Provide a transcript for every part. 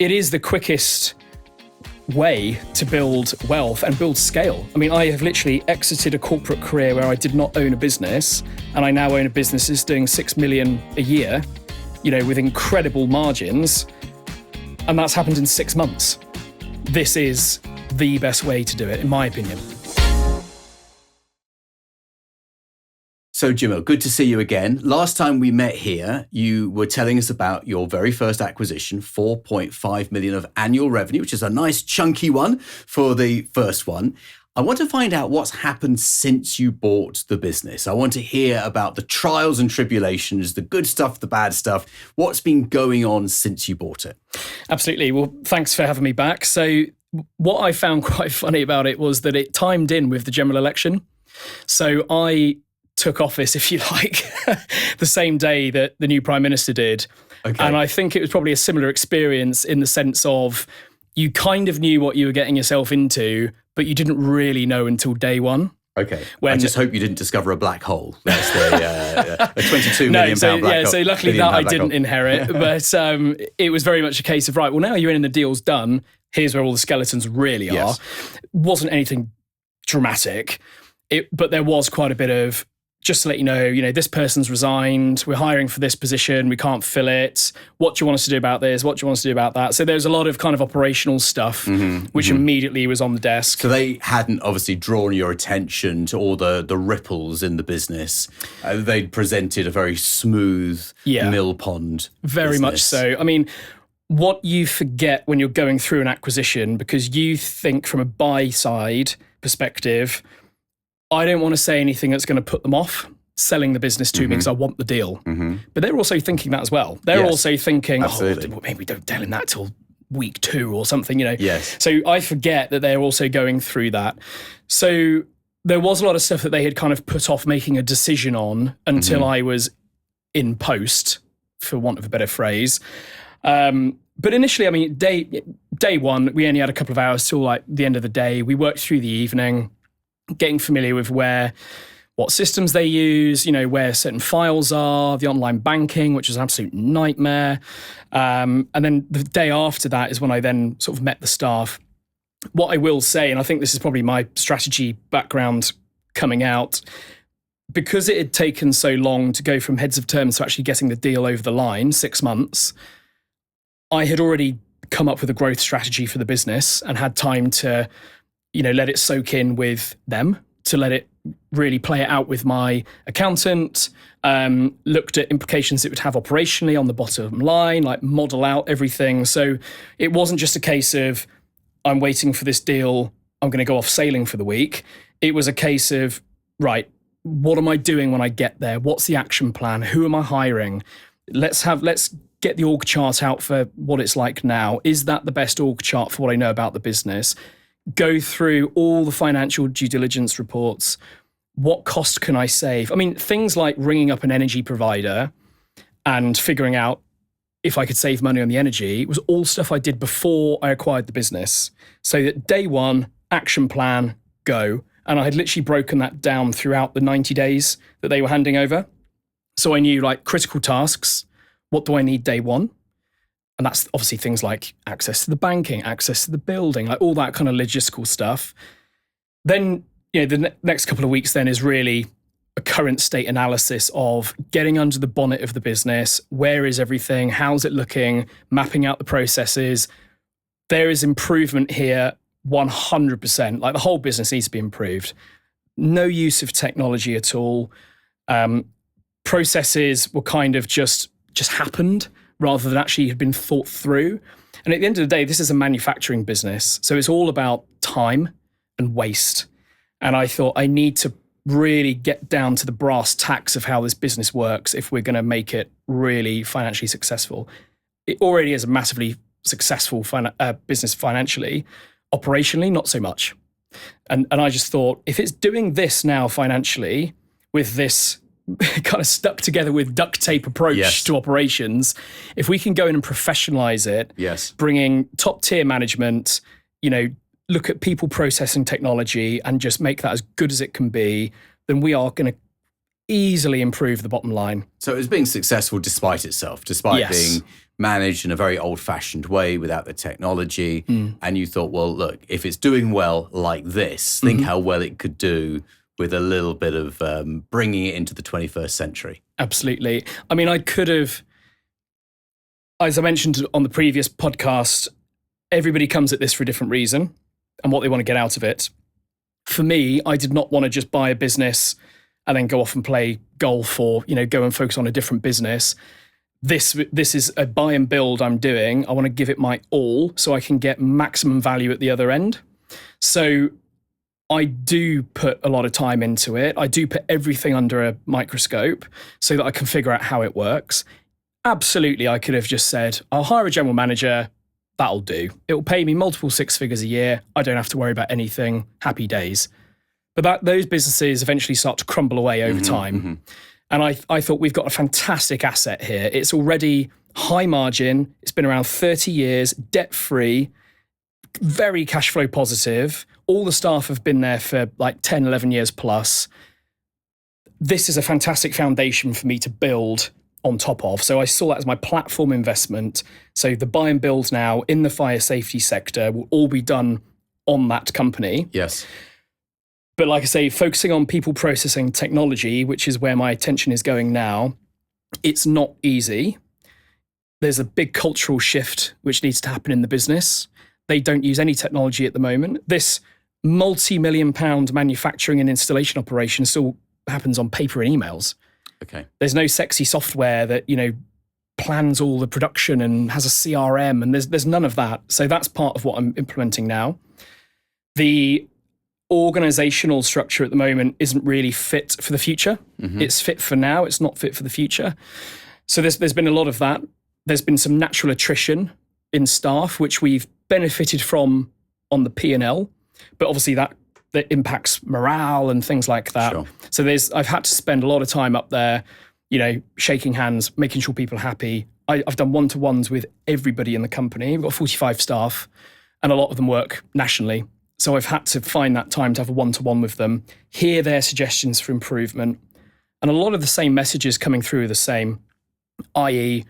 it is the quickest way to build wealth and build scale. I mean, I have literally exited a corporate career where I did not own a business, and I now own a business that's doing 6 million a year, with incredible margins, and that's happened in 6 months. This is the best way to do it, in my opinion. So Jamil, good to see you again. Last time we met here, you were telling us about your very first acquisition, 4.5 million of annual revenue, which is a nice chunky one for the first one. I want to find out what's happened since you bought the business. I want to hear about the trials and tribulations, the good stuff, the bad stuff. What's been going on since you bought it? Absolutely. Well, thanks for having me back. So what I found quite funny about it was that it timed in with the general election. So I took office, if you like, the same day that the new Prime Minister did. Okay. And I think it was probably a similar experience in the sense of you kind of knew what you were getting yourself into, but you didn't really know until day one. Okay. I just hope you didn't discover a black hole. That's a 22 million pound black hole. So luckily that I didn't inherit. But it was very much a case of, right, well, now you're in and the deal's done. Here's where all the skeletons really are. Yes. Wasn't anything dramatic, but there was quite a bit of, just to let you know, this person's resigned. We're hiring for this position. We can't fill it. What do you want us to do about this? What do you want us to do about that? So there's a lot of kind of operational stuff, which immediately was on the desk. So they hadn't obviously drawn your attention to all the ripples in the business. They'd presented a very smooth mill pond Very business. much so. I mean, what you forget when you're going through an acquisition, because you think from a buy side perspective, I don't want to say anything that's going to put them off selling the business to me because I want the deal. But they're also thinking that as well. They're also thinking, maybe don't tell him that till week 2 or something, Yes. So I forget that they're also going through that. So there was a lot of stuff that they had kind of put off making a decision on until I was in post, for want of a better phrase. But initially, I mean, day one, we only had a couple of hours till like the end of the day. We worked through the evening, getting familiar with what systems they use, where certain files are, the online banking, which is an absolute nightmare. And then the day after that is when I then sort of met the staff. What I will say, and I think this is probably my strategy background coming out, because it had taken so long to go from heads of terms to actually getting the deal over the line, 6 months, I had already come up with a growth strategy for the business and had time to let it soak in with them, to let it really play it out with my accountant, looked at implications it would have operationally on the bottom line, like model out everything. So it wasn't just a case of, I'm waiting for this deal, I'm going to go off sailing for the week. It was a case of, right, what am I doing when I get there? What's the action plan? Who am I hiring? Let's get the org chart out for what it's like now. Is that the best org chart for what I know about the business? Go through all the financial due diligence reports. What cost can I save? I mean, things like ringing up an energy provider and figuring out if I could save money on the energy was all stuff I did before I acquired the business. So that day one, action plan, go. And I had literally broken that down throughout the 90 days that they were handing over. So I knew like critical tasks. What do I need day one? And that's obviously things like access to the banking, access to the building, like all that kind of logistical stuff. Then, the next couple of weeks then is really a current state analysis of getting under the bonnet of the business. Where is everything? How's it looking? Mapping out the processes. There is improvement here, 100%. Like the whole business needs to be improved. No use of technology at all. Processes were kind of just happened, rather than actually had been thought through. And at the end of the day, this is a manufacturing business. So it's all about time and waste. And I thought I need to really get down to the brass tacks of how this business works if we're going to make it really financially successful. It already is a massively successful business financially. Operationally, not so much. And I just thought, if it's doing this now financially with this kind of stuck together with duct tape approach to operations, if we can go in and professionalize it, bringing top tier management, look at people, process and technology and just make that as good as it can be, then we are going to easily improve the bottom line. So it was being successful despite itself, despite being managed in a very old-fashioned way without the technology. And you thought, well, look, if it's doing well like this, think how well it could do with a little bit of bringing it into the 21st century. Absolutely. I mean, I could have, as I mentioned on the previous podcast, everybody comes at this for a different reason and what they want to get out of it. For me, I did not want to just buy a business and then go off and play golf or, go and focus on a different business. This is a buy and build I'm doing. I want to give it my all so I can get maximum value at the other end. So I do put a lot of time into it. I do put everything under a microscope so that I can figure out how it works. Absolutely, I could have just said, I'll hire a general manager. That'll do. It will pay me multiple six figures a year. I don't have to worry about anything. Happy days. But those businesses eventually start to crumble away over time. And I thought we've got a fantastic asset here. It's already high margin. It's been around 30 years, debt-free, very cash flow positive. All the staff have been there for like 10, 11 years plus. This is a fantastic foundation for me to build on top of. So I saw that as my platform investment. So the buy and build now in the fire safety sector will all be done on that company. Yes. But like I say, focusing on people, processing, technology, which is where my attention is going now, it's not easy. There's a big cultural shift which needs to happen in the business. They don't use any technology at the moment. This multi-million-pound manufacturing and installation operation still happens on paper and emails. Okay. There's no sexy software that, plans all the production and has a CRM, and there's none of that. So that's part of what I'm implementing now. The organizational structure at the moment isn't really fit for the future. It's fit for now. It's not fit for the future. So there's been a lot of that. There's been some natural attrition in staff, which we've benefited from on the P&L, but obviously that impacts morale and things like that. Sure. So I've had to spend a lot of time up there, shaking hands, making sure people are happy. I've done one-to-ones with everybody in the company. We've got 45 staff and a lot of them work nationally. So I've had to find that time to have a one-to-one with them, hear their suggestions for improvement. And a lot of the same messages coming through are the same, i.e.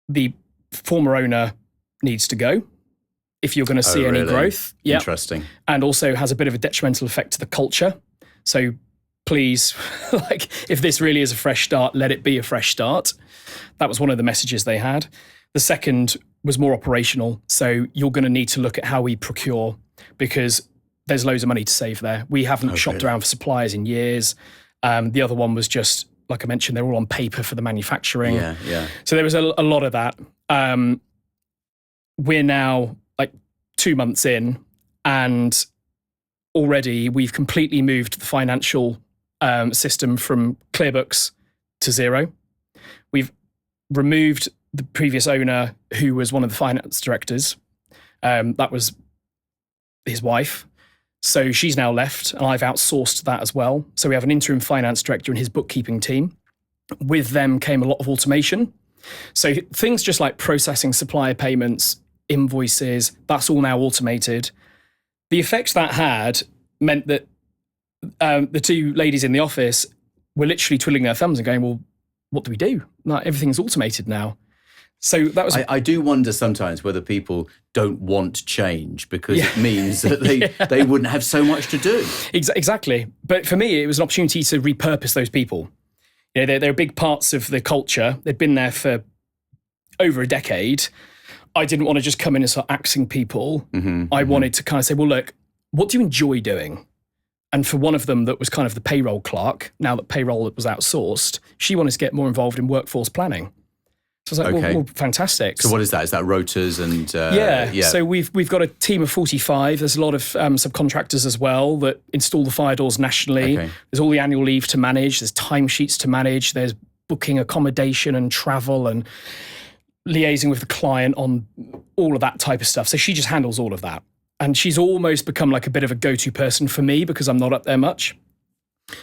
the former owner needs to go if you're going to see any growth. Yep. Interesting. And also has a bit of a detrimental effect to the culture. So please, if this really is a fresh start, let it be a fresh start. That was one of the messages they had. The second was more operational. So you're going to need to look at how we procure, because there's loads of money to save there. We haven't shopped around for suppliers in years. The other one was just, like I mentioned, they're all on paper for the manufacturing. Yeah. So there was a lot of that. We're now 2 months in, and already we've completely moved the financial system from ClearBooks to Xero. We've removed the previous owner, who was one of the finance directors. That was his wife. So she's now left, and I've outsourced that as well. So we have an interim finance director and his bookkeeping team. With them came a lot of automation. So things just like processing supplier payments, invoices, that's all now automated. The effect that had meant that the two ladies in the office were literally twiddling their thumbs and going, well, what do we do? Everything's automated now. So that was. I do wonder sometimes whether people don't want change because it means that they wouldn't have so much to do. Exactly. But for me, it was an opportunity to repurpose those people. They're big parts of the culture. They've been there for over a decade. I didn't want to just come in and start axing people. I wanted to kind of say, well, look, what do you enjoy doing? And for one of them that was kind of the payroll clerk, now that payroll was outsourced, she wanted to get more involved in workforce planning. So I was like, well, fantastic. So what is that? Is that rotas and... Yeah. So we've got a team of 45. There's a lot of subcontractors as well that install the fire doors nationally. Okay. There's all the annual leave to manage. There's timesheets to manage. There's booking accommodation and travel and liaising with the client on all of that type of stuff. So she just handles all of that. And she's almost become like a bit of a go-to person for me because I'm not up there much.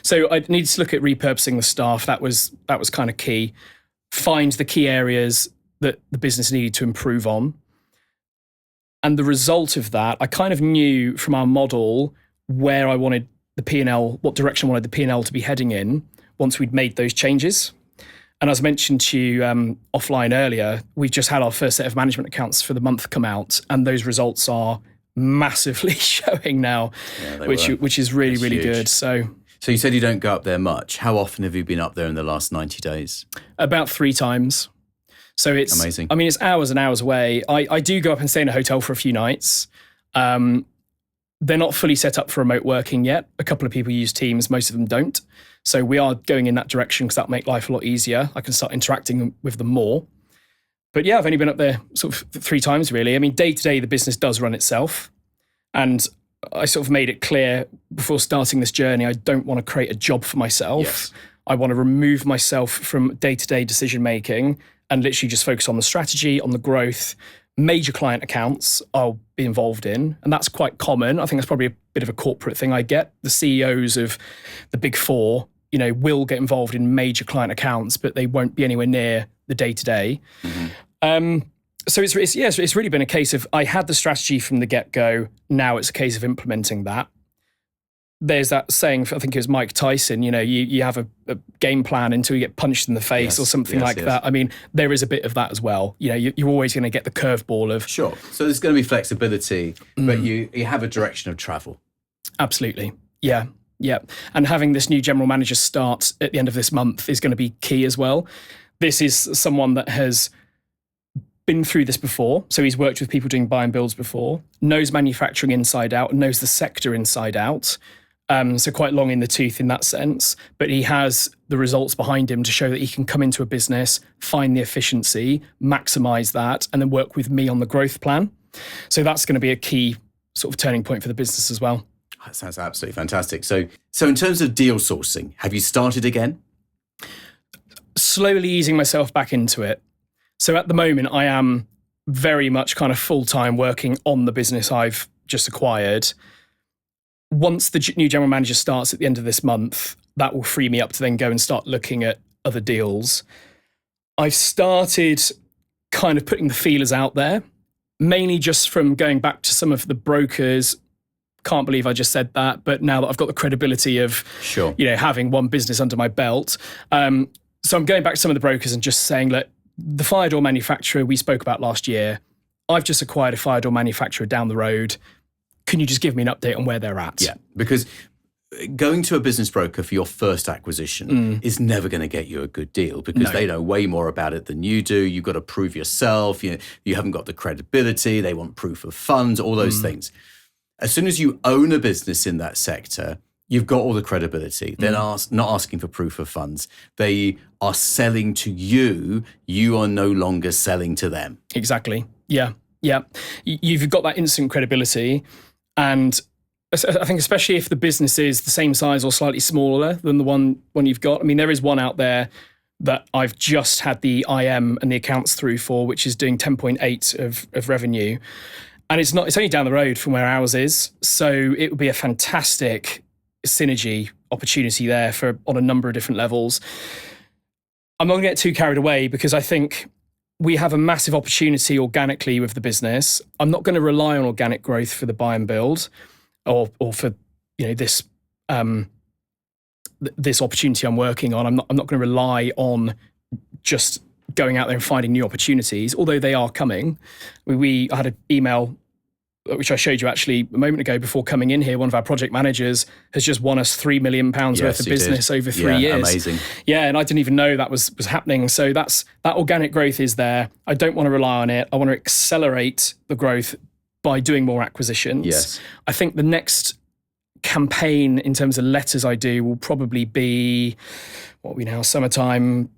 So I needed to look at repurposing the staff. That was kind of key. Find the key areas that the business needed to improve on. And the result of that, I kind of knew from our model where I wanted the P&L, what direction I wanted the P&L to be heading in once we'd made those changes. And as I mentioned to you offline earlier, we've just had our first set of management accounts for the month come out, and those results are massively showing now, which is really, really good. So you said you don't go up there much. How often have you been up there in the last 90 days? About 3 times. So it's amazing. I mean, it's hours and hours away. I do go up and stay in a hotel for a few nights. They're not fully set up for remote working yet. A couple of people use Teams, most of them don't. So we are going in that direction because that'll make life a lot easier. I can start interacting with them more. But yeah, I've only been up there sort of 3 times really. I mean, day to day, the business does run itself. And I sort of made it clear before starting this journey, I don't want to create a job for myself. Yes. I want to remove myself from day-to-day decision making and literally just focus on the strategy, on the growth. Major client accounts I'll be involved in, and that's quite common. I think that's probably a bit of a corporate thing I get. The CEOs of the big 4, will get involved in major client accounts, but they won't be anywhere near the day-to-day. So it's really been a case of I had the strategy from the get-go. Now it's a case of implementing that. There's that saying, I think it was Mike Tyson, you have a game plan until you get punched in the face or something like that. I mean, there is a bit of that as well. You're always going to get the curveball of... Sure. So there's going to be flexibility, but you have a direction of travel. Absolutely. Yeah. And having this new general manager start at the end of this month is going to be key as well. This is someone that has been through this before. So he's worked with people doing buy and builds before, knows manufacturing inside out, knows the sector inside out. So quite long in the tooth in that sense, but he has the results behind him to show that he can come into a business, find the efficiency, maximize that, and then work with me on the growth plan. So that's going to be a key sort of turning point for the business as well. That sounds absolutely fantastic. So in terms of deal sourcing, have you started again? Slowly easing myself back into it. So at the moment, I am very much kind of full-time working on the business I've just acquired. Once the new general manager starts at the end of this month, that will free me up to then go and start looking at other deals. I've started kind of putting the feelers out there, mainly just from going back to some of the brokers. Can't believe I just said that, but now that I've got the credibility of having one business under my belt. So I'm going back to some of the brokers and just saying, look, the fire door manufacturer we spoke about last year, I've just acquired a fire door manufacturer down the road. Can you just give me an update on where they're at? Yeah, because going to a business broker for your first acquisition is never going to get you a good deal because they know way more about it than you do. You've got to prove yourself. You haven't got the credibility. They want proof of funds, all those things. As soon as you own a business in that sector, you've got all the credibility. They're not asking for proof of funds. They are selling to you. You are no longer selling to them. Exactly. Yeah. You've got that instant credibility. And I think especially if the business is the same size or slightly smaller than the one you've got. I mean, there is one out there that I've just had the IM and the accounts through for, which is doing 10.8 of revenue. And it's only down the road from where ours is. So it would be a fantastic synergy opportunity there on a number of different levels. I'm not going to get too carried away because I think we have a massive opportunity organically with the business. I'm not going to rely on organic growth for the buy and build or for this this opportunity I'm working on. I'm not going to rely on just going out there and finding new opportunities, although they are coming. I had an email which I showed you actually a moment ago before coming in here. One of our project managers has just won us £3 million worth of business over 3 years. Amazing. Yeah, and I didn't even know that was happening. So that organic growth is there. I don't want to rely on it. I want to accelerate the growth by doing more acquisitions. Yes. I think the next campaign in terms of letters I do will probably be, summertime,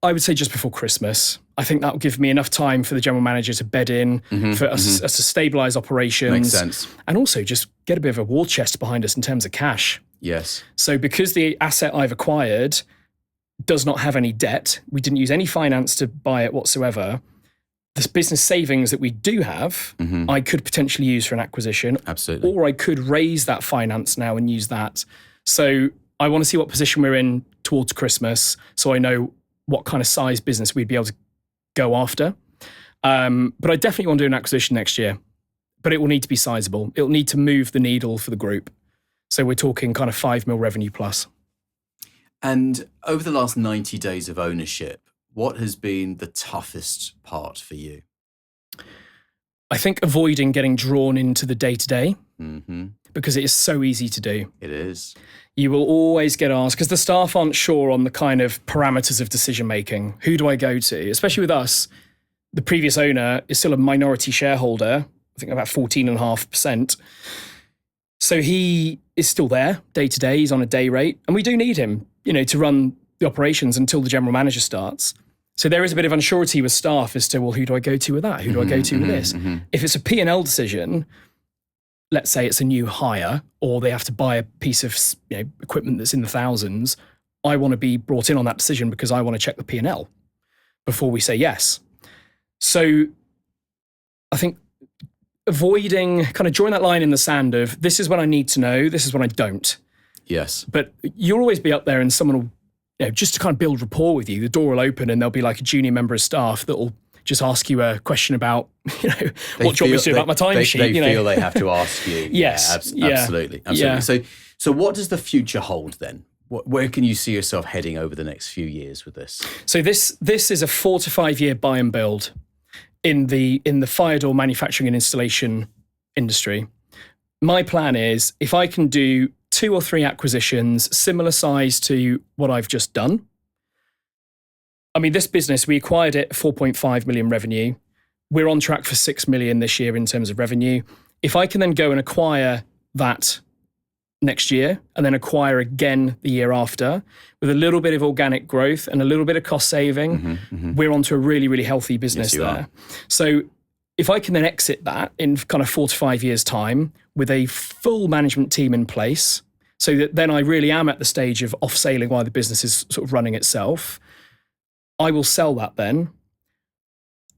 I would say just before Christmas. I think that will give me enough time for the general manager to bed in, for us to stabilise operations. Makes sense. And also just get a bit of a war chest behind us in terms of cash. Yes. So because the asset I've acquired does not have any debt, we didn't use any finance to buy it whatsoever, this business savings that we do have, I could potentially use for an acquisition. Absolutely. Or I could raise that finance now and use that. So I want to see what position we're in towards Christmas so I know what kind of size business we'd be able to go after. But I definitely want to do an acquisition next year. But it will need to be sizable. It'll need to move the needle for the group. So we're talking kind of 5 mil revenue plus. And over the last 90 days of ownership, what has been the toughest part for you? I think avoiding getting drawn into the day-to-day Mm-hmm. because it is so easy to do. It is. You will always get asked, because the staff aren't sure on the kind of parameters of decision-making. Who do I go to? Especially with us, the previous owner is still a minority shareholder, I think about 14.5%. So he is still there day to day. He's on a day rate. And we do need him, to run the operations until the general manager starts. So there is a bit of unsurety with staff as to, well, who do I go to with that? Who do I go to with this? If it's a P&L decision, let's say it's a new hire or they have to buy a piece of equipment that's in the thousands, I want to be brought in on that decision because I want to check the P&L before we say yes. So I think avoiding, kind of drawing that line in the sand of, this is what I need to know, this is what I don't. Yes. But you'll always be up there and someone will, just to kind of build rapport with you, the door will open and there'll be like a junior member of staff that will just ask you a question about, what do you want me to do about my timesheet? They feel they have to ask you. Yes. Absolutely. Yeah. So what does the future hold then? Where can you see yourself heading over the next few years with this? So this is a 4 to 5 year buy and build in the fire door manufacturing and installation industry. My plan is, if I can do 2 or 3 acquisitions similar size to what I've just done. I mean, this business, we acquired it 4.5 million revenue. We're on track for 6 million this year in terms of revenue. If I can then go and acquire that next year and then acquire again the year after with a little bit of organic growth and a little bit of cost saving, we're onto a really, really healthy business there. So if I can then exit that in kind of 4 to 5 years' time with a full management team in place, so that then I really am at the stage of off-sailing while the business is sort of running itself, I will sell that then.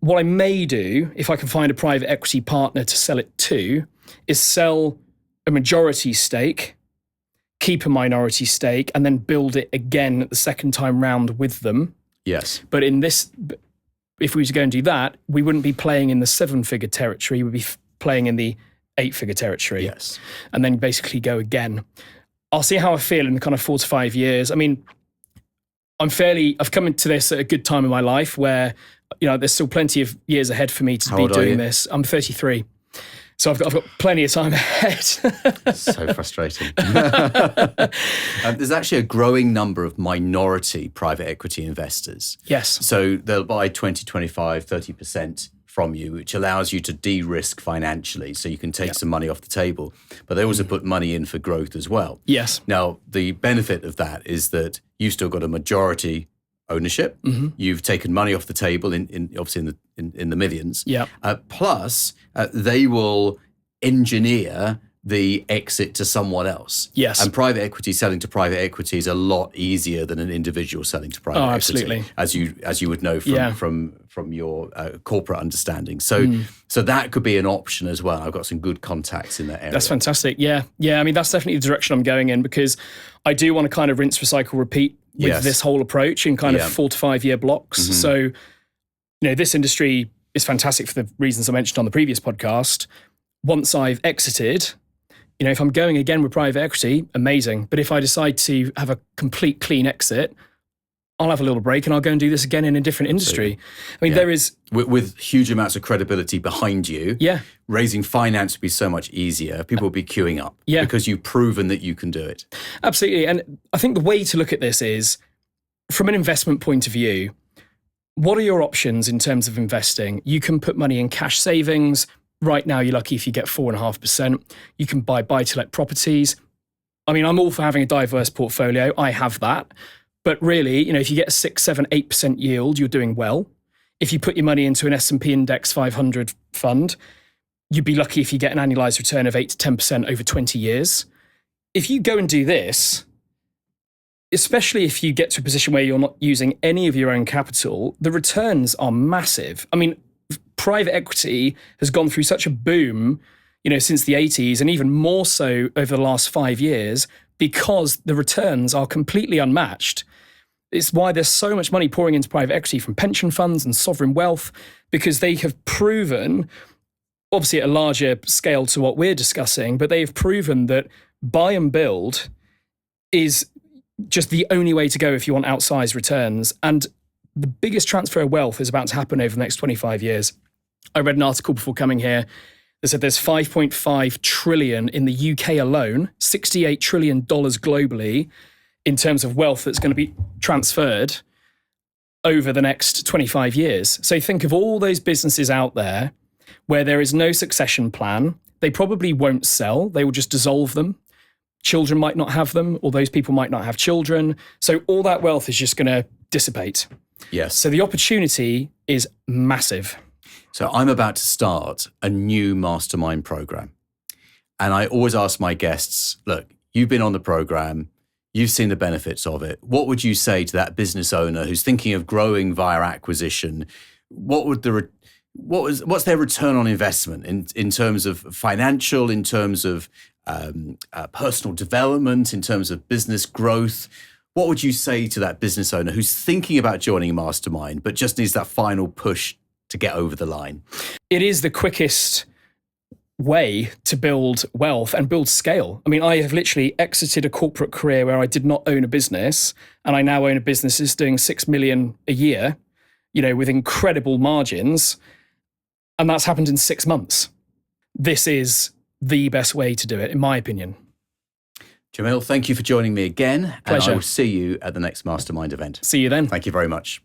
What I may do, if I can find a private equity partner to sell it to, is sell a majority stake, keep a minority stake, and then build it again at the second time round with them. Yes. But in this, if we were to go and do that, we wouldn't be playing in the 7-figure territory, we'd be playing in the 8-figure territory. Yes. And then basically go again. I'll see how I feel in the kind of 4 to 5 years. I mean, I've come into this at a good time in my life where, there's still plenty of years ahead for me to be doing this. I'm 33. So I've got plenty of time ahead. So frustrating. There's actually a growing number of minority private equity investors. Yes. So they'll buy 20, 25, 30% from you, which allows you to de-risk financially. So you can take some money off the table. But they also put money in for growth as well. Yes. Now, the benefit of that is that you've still got a majority ownership. You've taken money off the table in obviously in the millions. Yeah. Plus, they will engineer the exit to someone else. Yes. And private equity selling to private equity is a lot easier than an individual selling to private equity. Absolutely. As you would know from your corporate understanding. So that could be an option as well. I've got some good contacts in that area. That's fantastic. Yeah. I mean, that's definitely the direction I'm going in, because I do want to kind of rinse, recycle, repeat with this whole approach in kind of 4 to 5 year blocks. So, this industry is fantastic for the reasons I mentioned on the previous podcast. Once I've exited, if I'm going again with private equity, amazing. But if I decide to have a complete clean exit, I'll have a little break and I'll go and do this again in a different industry. I mean, there is... With huge amounts of credibility behind you, raising finance would be so much easier. People will be queuing up because you've proven that you can do it. Absolutely. And I think the way to look at this is, from an investment point of view, what are your options in terms of investing? You can put money in cash savings. Right now, you're lucky if you get 4.5%. You can buy buy-to-let properties. I mean, I'm all for having a diverse portfolio. I have that. But really, if you get a 6, 7, 8% yield, you're doing well. If you put your money into an S&P Index 500 fund, you'd be lucky if you get an annualized return of 8 to 10% over 20 years. If you go and do this, especially if you get to a position where you're not using any of your own capital, the returns are massive. I mean, private equity has gone through such a boom, since the 80s, and even more so over the last 5 years, because the returns are completely unmatched. It's why there's so much money pouring into private equity from pension funds and sovereign wealth, because they have proven, obviously at a larger scale to what we're discussing, but they have proven that buy and build is just the only way to go if you want outsized returns. And the biggest transfer of wealth is about to happen over the next 25 years. I read an article before coming here that said there's 5.5 trillion in the UK alone, $68 trillion globally in terms of wealth that's going to be transferred over the next 25 years. So think of all those businesses out there where there is no succession plan. They probably won't sell. They will just dissolve them. Children might not have them, or those people might not have children. So all that wealth is just going to dissipate. Yes. So the opportunity is massive. So I'm about to start a new mastermind program. And I always ask my guests, look, you've been on the program, you've seen the benefits of it. What would you say to that business owner who's thinking of growing via acquisition? What's their return on investment in terms of financial, in terms of personal development, in terms of business growth? What would you say to that business owner who's thinking about joining a mastermind, but just needs that final push to get over the line? It is the quickest way to build wealth and build scale. I mean, I have literally exited a corporate career where I did not own a business, and I now own a business that's doing 6 million a year, with incredible margins. And that's happened in 6 months. This is the best way to do it, in my opinion. Jamil, thank you for joining me again. Pleasure. And I will see you at the next Mastermind event. See you then. Thank you very much.